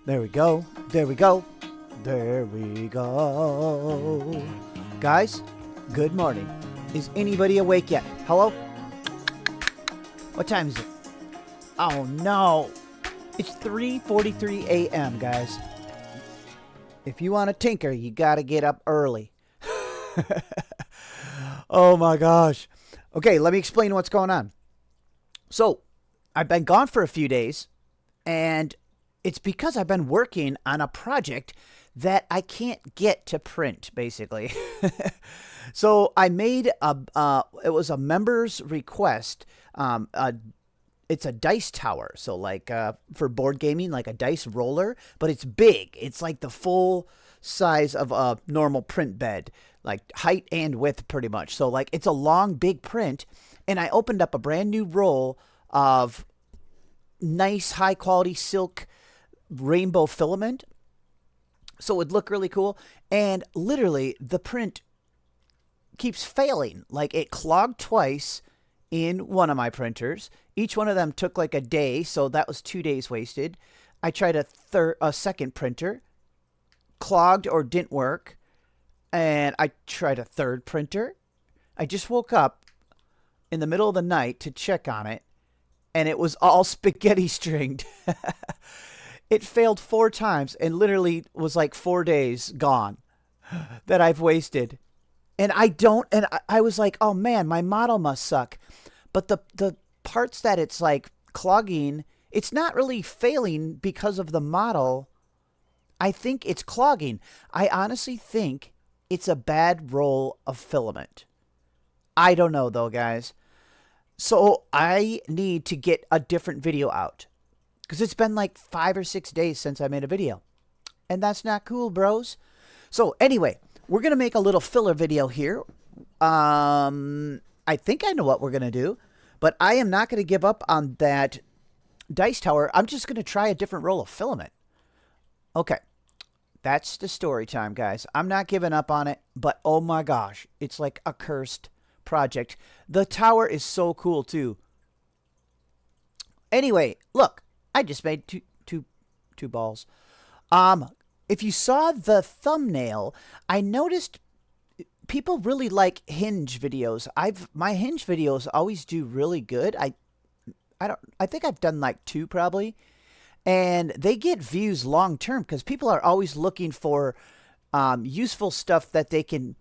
There we go. There we go. There we go. Guys, good morning. Is anybody awake yet? Hello? What time is it? Oh no. It's 3:43 a.m., guys. If you want to tinker, you got to get up early. Oh my gosh. Okay, let me explain what's going on. So, I've been gone for a few days, and it's because I've been working on a project that I can't get to print, basically. So I made it was a member's request. It's a dice tower, so like for board gaming, like a dice roller, but it's big. It's like the full size of a normal print bed, like height and width, pretty much. So like it's a long, big print, and I opened up a brand new roll of nice, high quality silk rainbow filament, so it would look really cool. And literally, the print keeps failing. Like it clogged twice in one of my printers. Each one of them took like a day, so that was 2 days wasted. I tried a second printer, clogged or didn't work, and I tried a third printer. I just woke up in the middle of the night to check on it, and it was all spaghetti stringed. It failed 4 times and literally was like 4 days gone that I've wasted. And I was like, oh man, my model must suck. But the parts that it's like clogging, it's not really failing because of the model. I think it's clogging. I honestly think it's a bad roll of filament. I don't know though, guys. So I need to get a different video out, because it's been like 5 or 6 days since I made a video. And that's not cool, bros. So anyway, we're going to make a little filler video here. I think I know what we're going to do, but I am not going to give up on that dice tower. I'm just going to try a different roll of filament. Okay. That's the story time, guys. I'm not giving up on it, but oh my gosh, it's like a cursed project. The tower is so cool too. Anyway, look, I just made two balls. If you saw the thumbnail, I noticed people really like Hinge videos. My Hinge videos always do really good. I think I've done like 2 probably, and they get views long term because people are always looking for useful stuff that they can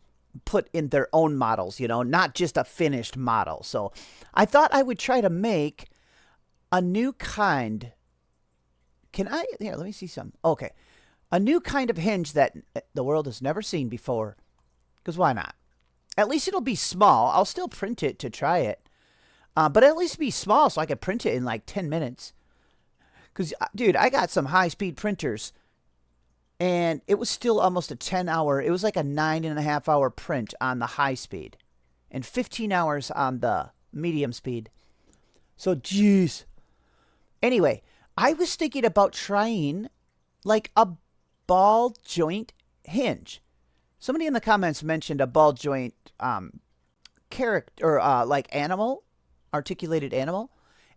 put in their own models, not just a finished model. So I thought I would try to make a new kind. Here, let me see some. Okay. A new kind of hinge that the world has never seen before. Because why not? At least it'll be small. I'll still print it to try it. But at least be small so I can print it in like 10 minutes. Because, dude, I got some high-speed printers. And it was still almost a 10-hour. It was like a 9.5-hour print on the high speed. And 15 hours on the medium speed. So, jeez. Anyway, I was thinking about trying like a ball joint hinge. Somebody in the comments mentioned a ball joint character, or like animal, articulated animal.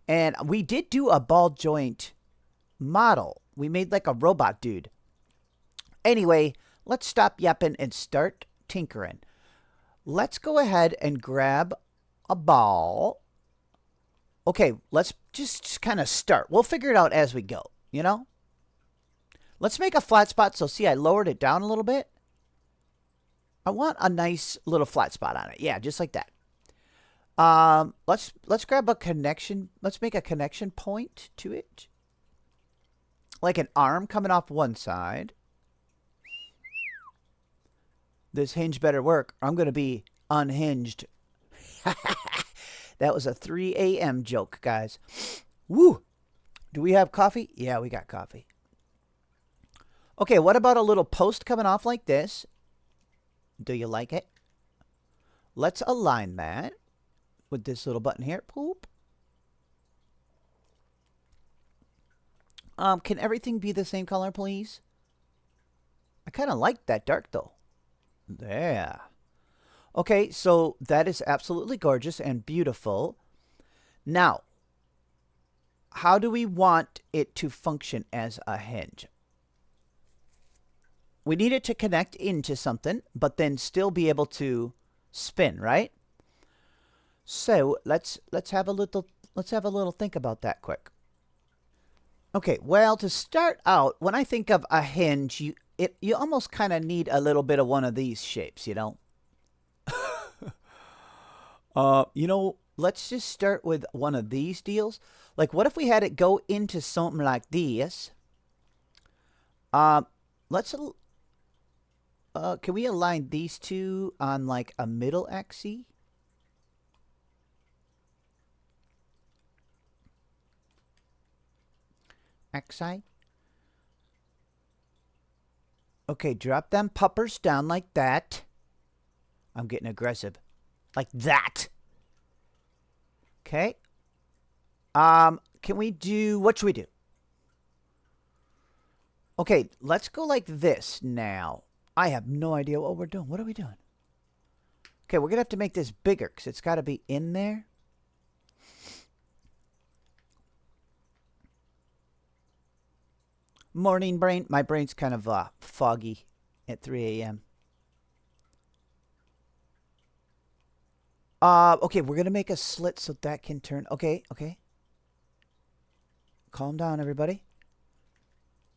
And we did do a ball joint model. We made like a robot dude. Anyway, let's stop yapping and start tinkering. Let's go ahead and grab a ball. Okay, let's just kind of start. We'll figure it out as we go, Let's make a flat spot. So see, I lowered it down a little bit. I want a nice little flat spot on it. Yeah, just like that. Let's grab a connection. Let's make a connection point to it. Like an arm coming off one side. This hinge better work, or I'm going to be unhinged. That was a 3 a.m. joke, guys. Woo! Do we have coffee? Yeah, we got coffee. Okay, what about a little post coming off like this? Do you like it? Let's align that with this little button here. Poop. Can everything be the same color, please? I kind of like that dark, though. There. Okay, so that is absolutely gorgeous and beautiful. Now, how do we want it to function as a hinge? we need it to connect into something, but then still be able to spin, right? So let's have a little think about that quick. Okay, well, to start out, when I think of a hinge, you almost kind of need a little bit of one of these shapes, you know. Let's just start with one of these deals. Like, what if we had it go into something like this? Let's can we align these two on like a middle axis? Axis. Okay, drop them puppers down like that. I'm getting aggressive. Like that. Okay. Can we do, what should we do? Okay, let's go like this now. I have no idea what we're doing. What are we doing? Okay, we're going to have to make this bigger because it's got to be in there. Morning brain. My brain's kind of foggy at 3 a.m. Okay, we're going to make a slit so that can turn. Okay, okay. Calm down, everybody.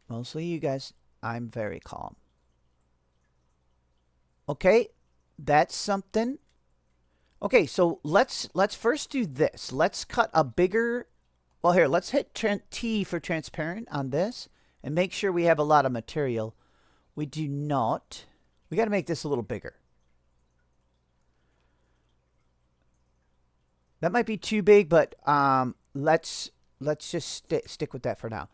Mostly you guys. I'm very calm. Okay, that's something. Okay, so let's first do this. Let's cut a bigger. Well, here, let's hit T for transparent on this and make sure we have a lot of material. We do not. We got to make this a little bigger. That might be too big, but let's just stick with that for now.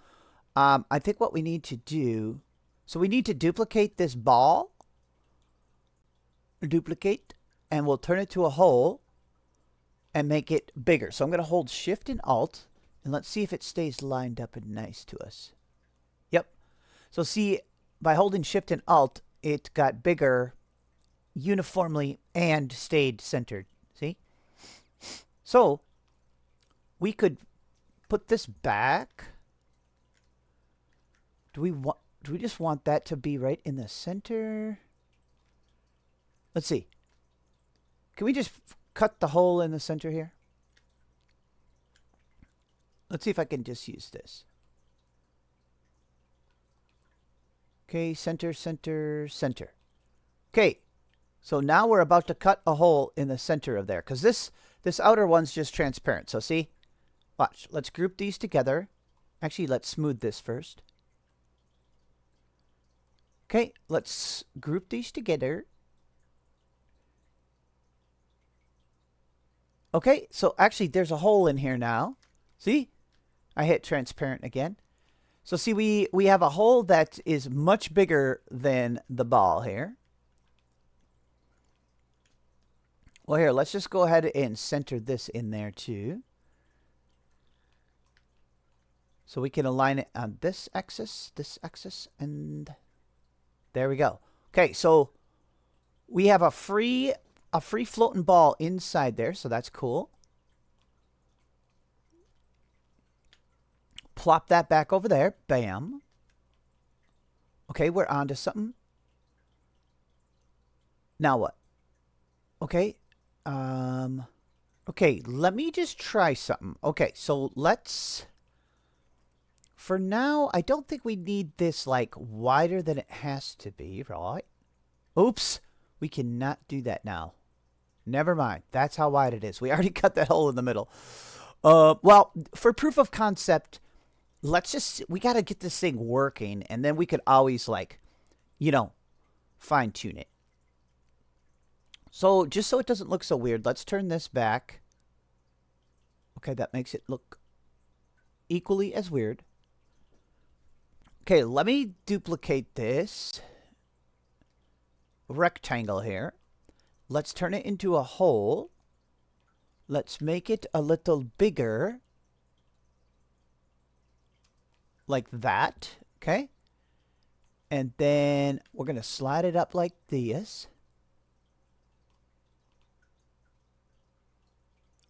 I think what we need to do, so we need to duplicate this ball. Duplicate, and we'll turn it to a hole and make it bigger. So I'm going to hold Shift and Alt, and let's see if it stays lined up and nice to us. Yep. So see, by holding Shift and Alt, it got bigger uniformly and stayed centered. See? So we could put this back. Do we just want that to be right in the center? Let's see. Can we just cut the hole in the center here? Let's see if I can just use this. Okay, center, center, center. Okay, so now we're about to cut a hole in the center of there, because this outer one's just transparent. So see? Watch. Let's group these together. Actually, let's smooth this first. Okay, let's group these together. Okay, so actually there's a hole in here now. See? I hit transparent again. So see, we have a hole that is much bigger than the ball here. Well, here, let's just go ahead and center this in there too. So we can align it on this axis, and there we go. Okay, so we have a free floating ball inside there, so that's cool. Plop that back over there. Bam. Okay, we're on to something. Now what? Okay. Okay, let me just try something. Okay, so let's... For now, I don't think we need this, like, wider than it has to be, right? Oops. We cannot do that now. Never mind. That's how wide it is. We already cut that hole in the middle. Well, for proof of concept, we got to get this thing working, and then we could always, like, fine tune it. So just so it doesn't look so weird, let's turn this back. Okay, that makes it look equally as weird. Okay, let me duplicate this rectangle here. Let's turn it into a hole. Let's make it a little bigger. Like that. Okay. And then we're going to slide it up like this.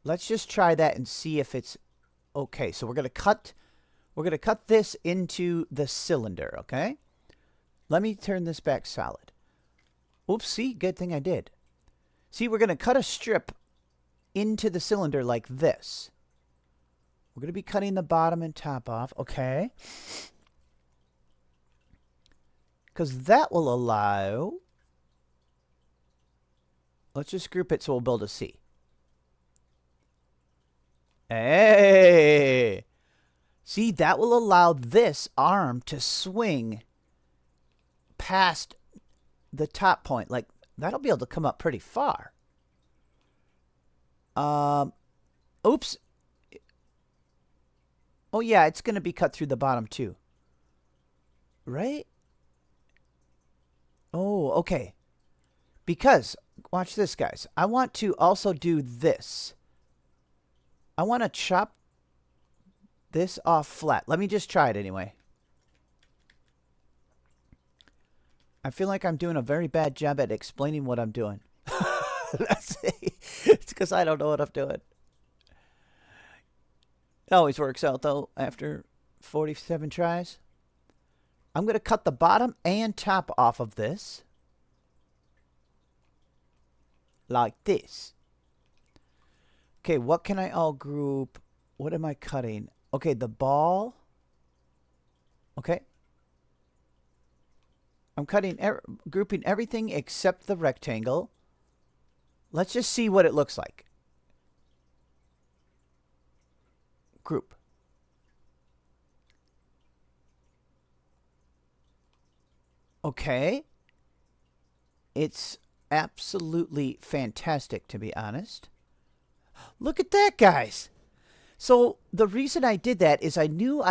Let's just try that and see if it's okay. So we're going to cut this into the cylinder, okay? Let me turn this back solid. Oops, see? Good thing I did. See, we're going to cut a strip into the cylinder like this. We're going to be cutting the bottom and top off. Okay. Because that will allow... Let's just group it so we'll build a C. Hey! See, that will allow this arm to swing past the top point. Like, that'll be able to come up pretty far. Oops. Oh, yeah, it's going to be cut through the bottom, too. Right? Oh, okay. Because, watch this, guys. I want to also do this. I want to chop this off flat. Let me just try it anyway. I feel like I'm doing a very bad job at explaining what I'm doing. It's because I don't know what I'm doing. It always works out, though, after 47 tries. I'm going to cut the bottom and top off of this. Like this. Okay, what can I all group? What am I cutting? Okay, the ball. Okay. I'm cutting, grouping everything except the rectangle. Let's just see what it looks like. Group. Okay. It's absolutely fantastic, to be honest. Look at that, guys. So the reason I did that is I knew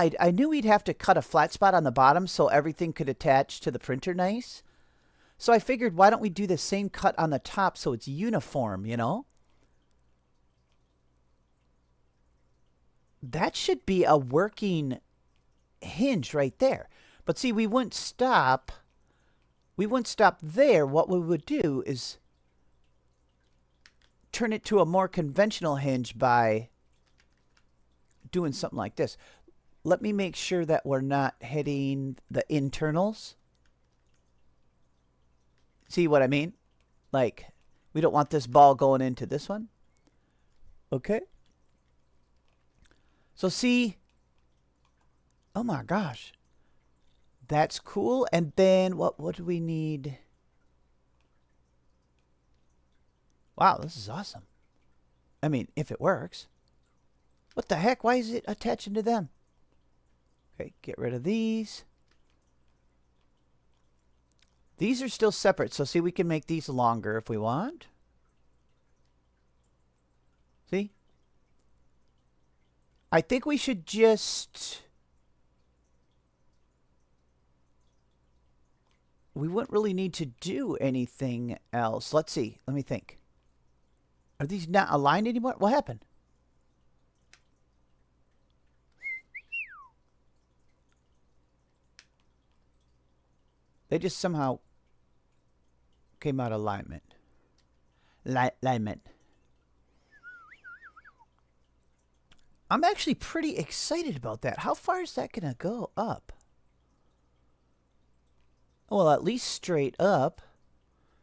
we'd have to cut a flat spot on the bottom so everything could attach to the printer nice. So I figured, why don't we do the same cut on the top so it's uniform, you know? That should be a working hinge right there. But see, we wouldn't stop. We wouldn't stop there. What we would do is turn it to a more conventional hinge by doing something like this. Let me make sure that we're not hitting the internals. See what I mean? Like, we don't want this ball going into this one. Okay. So see, oh my gosh, that's cool. And then what do we need? Wow, this is awesome. I mean, if it works. What the heck? Why is it attaching to them? Okay, get rid of these. These are still separate, so see, we can make these longer if we want. See? I think we should just... We wouldn't really need to do anything else. Let's see. Let me think. Are these not aligned anymore? What happened? They just somehow came out of alignment. Alignment. I'm actually pretty excited about that. How far is that going to go up? Well, at least straight up.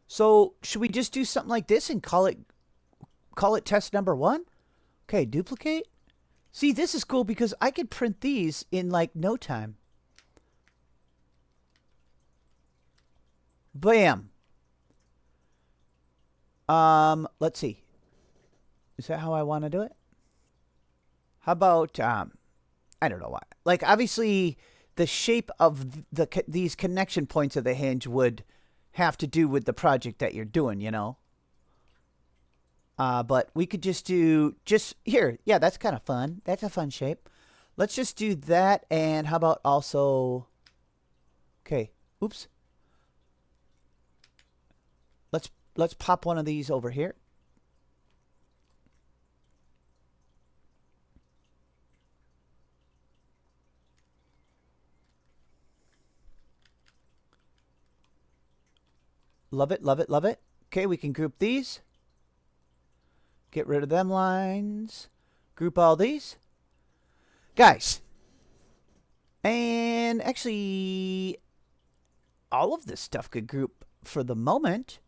So, should we just do something like this and call it test number 1? Okay, duplicate. See, this is cool because I could print these in like no time. Bam. Let's see. Is that how I want to do it? How about, I don't know why. Like, obviously, the shape of these connection points of the hinge would have to do with the project that you're doing, you know? But we could just do, here. Yeah, that's kind of fun. That's a fun shape. Let's just do that. And how about also, okay, oops. Let's pop one of these over here. Love it, love it, love it. Okay, we can group these. Get rid of them lines. Group all these. Guys. And actually, all of this stuff could group for the moment.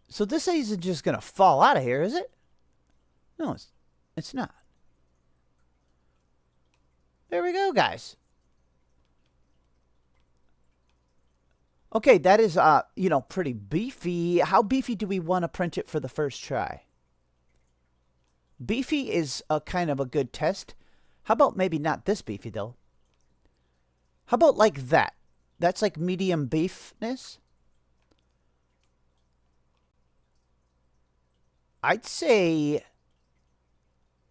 So this isn't just going to fall out of here, is it? No, it's not. There we go, guys. Okay, that is, pretty beefy. How beefy do we want to print it for the first try? Beefy is a kind of a good test. How about maybe not this beefy, though? How about like that? That's like medium beefness. I'd say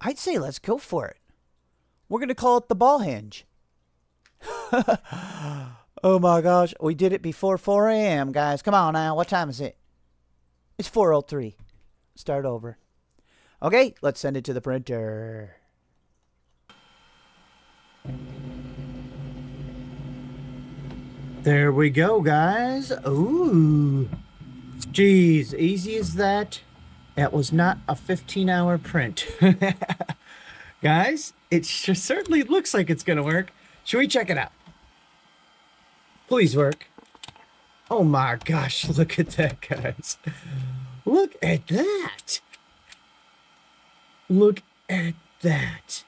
let's go for it. We're going to call it the ball hinge. Oh my gosh, we did it before 4 a.m., guys. Come on now, what time is it? It's 4:03. Start over. Okay, let's send it to the printer. There we go, guys. Ooh. Geez, easy as that. That was not a 15-hour print. Guys, it certainly looks like it's going to work. Should we check it out? Please work. Oh my gosh, look at that, guys. Look at that. Look at that.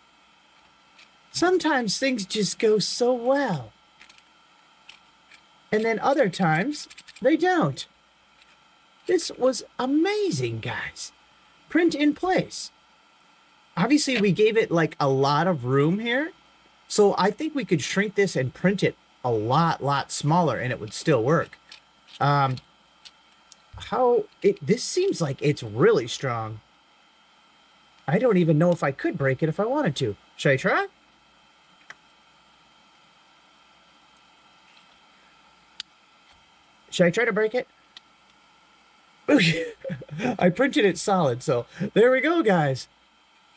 Sometimes things just go so well. And then other times, they don't. This was amazing, guys. Print in place. Obviously, we gave it like a lot of room here. So I think we could shrink this and print it a lot smaller and it would still work. This seems like it's really strong. I don't even know if I could break it if I wanted to. Should I try? Should I try to break it? I printed it solid, so there we go, guys.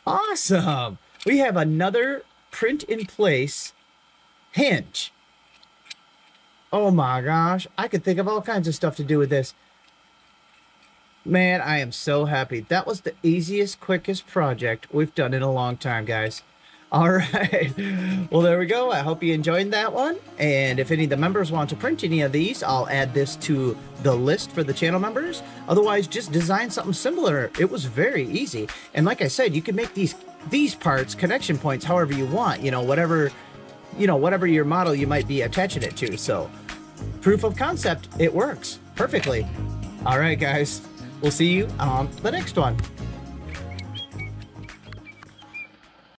Awesome. We have another print in place hinge. Oh my gosh. I could think of all kinds of stuff to do with this. Man, I am so happy. That was the easiest, quickest project we've done in a long time, guys. All right. Well, there we go. I hope you enjoyed that one. And if any of the members want to print any of these, I'll add this to the list for the channel members. Otherwise, just design something similar. It was very easy. And like I said, you can make these parts connection points however you want. Whatever your model you might be attaching it to. So, proof of concept, it works perfectly. All right, guys. We'll see you on the next one.